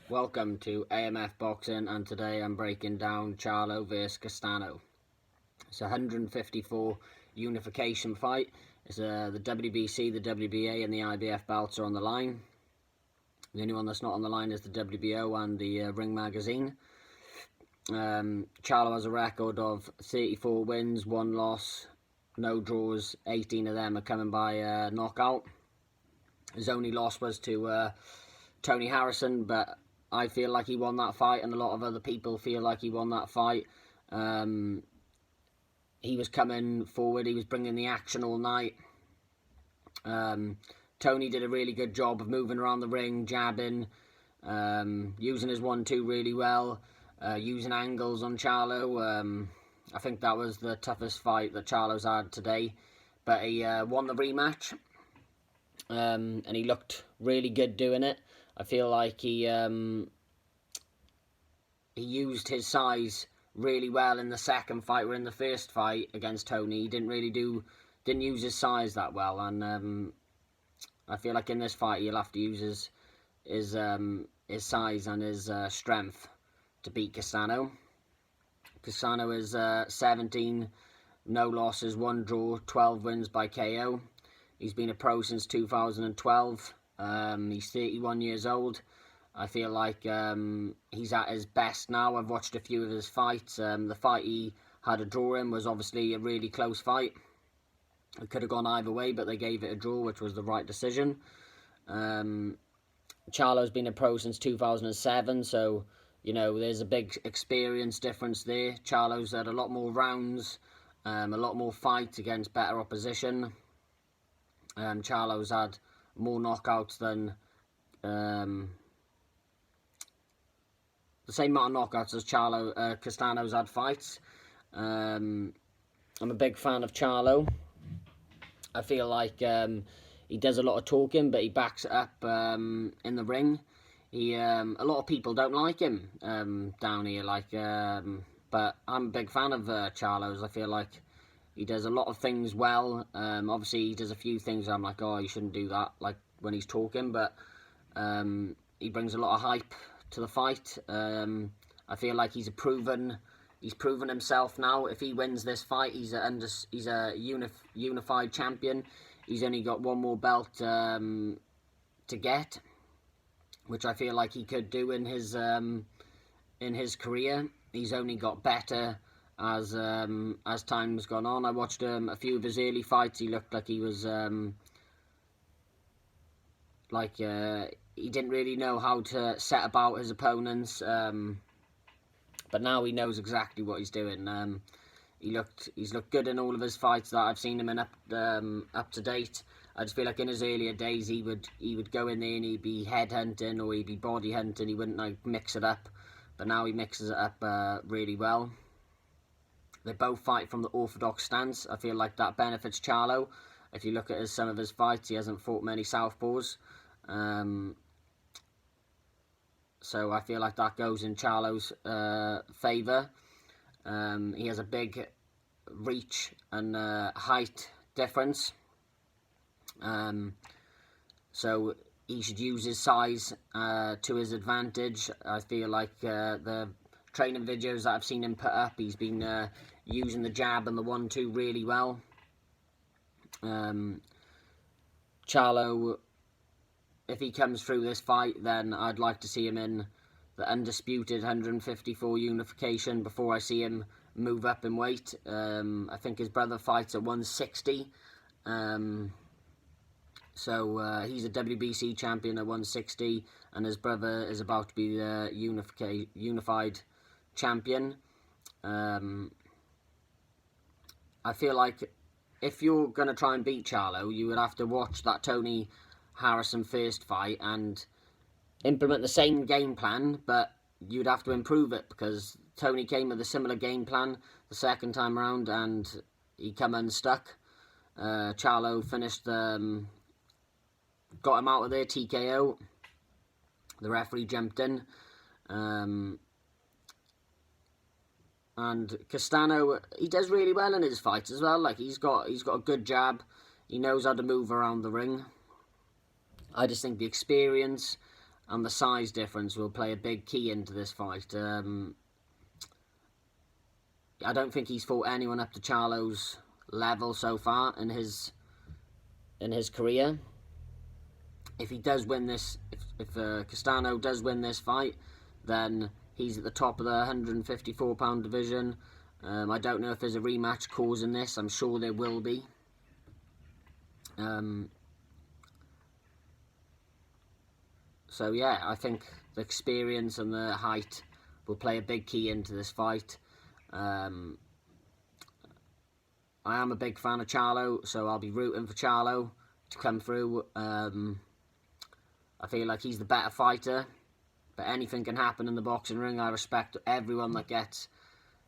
Welcome to AMF Boxing, and today I'm breaking down Charlo vs Castano. It's a 154 unification fight. It's the WBC, the WBA and the IBF belts are on the line. The only one that's not on the line is the WBO and the Ring Magazine. Charlo has a record of 34 wins, 1 loss, no draws. 18 of them are coming by knockout. His only loss was to Tony Harrison, but I feel like he won that fight, and a lot of other people feel like he won that fight. He was coming forward, he was bringing the action all night. Tony did a really good job of moving around the ring, jabbing, using his 1-2 really well, using angles on Charlo. I think that was the toughest fight that Charlo's had today, but he won the rematch, and he looked really good doing it. I feel like he used his size really well in the second fight. Where in the first fight against Tony, he didn't use his size that well, and I feel like in this fight he'll have to use his size and his strength to beat Castano. Castano is 17, no losses, 1 draw, 12 wins by KO. He's been a pro since 2012. He's 31 years old. I feel like he's at his best now. I've watched a few of his fights. The fight he had a draw in was obviously a really close fight. It could have gone either way, but they gave it a draw, which was the right decision. Charlo's been a pro since 2007, so, you know, there's a big experience difference there. Charlo's had a lot more rounds, a lot more fights against better opposition. Charlo's had more knockouts than the same amount of knockouts as Castano's had fights. I'm a big fan of Charlo. I feel like he does a lot of talking, but he backs it up in the ring. A lot of people don't like him down here, but I'm a big fan of Charlo's. I feel like he does a lot of things well. Obviously, he does a few things I'm like, oh, you shouldn't do that, like when he's talking, but he brings a lot of hype to the fight. I feel like he's proven himself now. If he wins this fight, he's a unified champion. He's only got 1 more belt to get, which I feel like he could do in his career. He's only got better as time's gone on. I watched a few of his early fights. He looked like he was he didn't really know how to set about his opponents, but now he knows exactly what he's doing. He's looked good in all of his fights that I've seen him in up to date. I just feel like in his earlier days he would go in there and he'd be head hunting or he'd be body hunting. He wouldn't like mix it up, but now he mixes it up really well. They both fight from the orthodox stance. I feel like that benefits Charlo. If you look at some of his fights, he hasn't fought many southpaws. So I feel like that goes in Charlo's favour. He has a big reach and height difference. So he should use his size to his advantage. I feel like the training videos that I've seen him put up, he's been using the jab and the 1-2 really well. Charlo, if he comes through this fight, then I'd like to see him in the undisputed 154 unification before I see him move up in weight. I think his brother fights at 160. So he's a WBC champion at 160, and his brother is about to be the unified champion. I feel like if you're going to try and beat Charlo, you would have to watch that Tony Harrison first fight and implement the same game plan, but you'd have to improve it, because Tony came with a similar game plan the second time around and he come unstuck. Charlo finished, got him out of there, TKO. The referee jumped in. And Castano, he does really well in his fights as well. Like, he's got a good jab. He knows how to move around the ring. I just think the experience and the size difference will play a big key into this fight. I don't think he's fought anyone up to Charlo's level so far in his career. If he does win this, if Castano does win this fight, then he's at the top of the 154-pound division. I don't know if there's a rematch clause in this. I'm sure there will be. So yeah, I think the experience and the height will play a big key into this fight. I am a big fan of Charlo, so I'll be rooting for Charlo to come through. I feel like he's the better fighter, but anything can happen in the boxing ring. I respect everyone that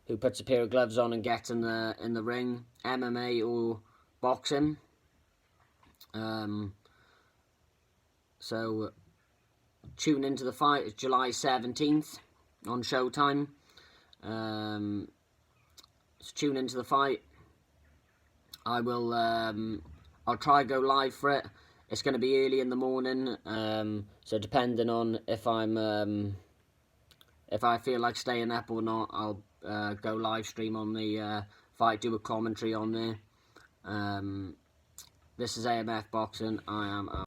who puts a pair of gloves on and gets in the ring, MMA or boxing. So tune into the fight. It's July 17th on Showtime. So tune into the fight. I'll try go live for it. It's going to be early in the morning, so depending on if I feel like staying up or not, I'll go live stream on the fight, do a commentary on there. This is AMF Boxing. I am out.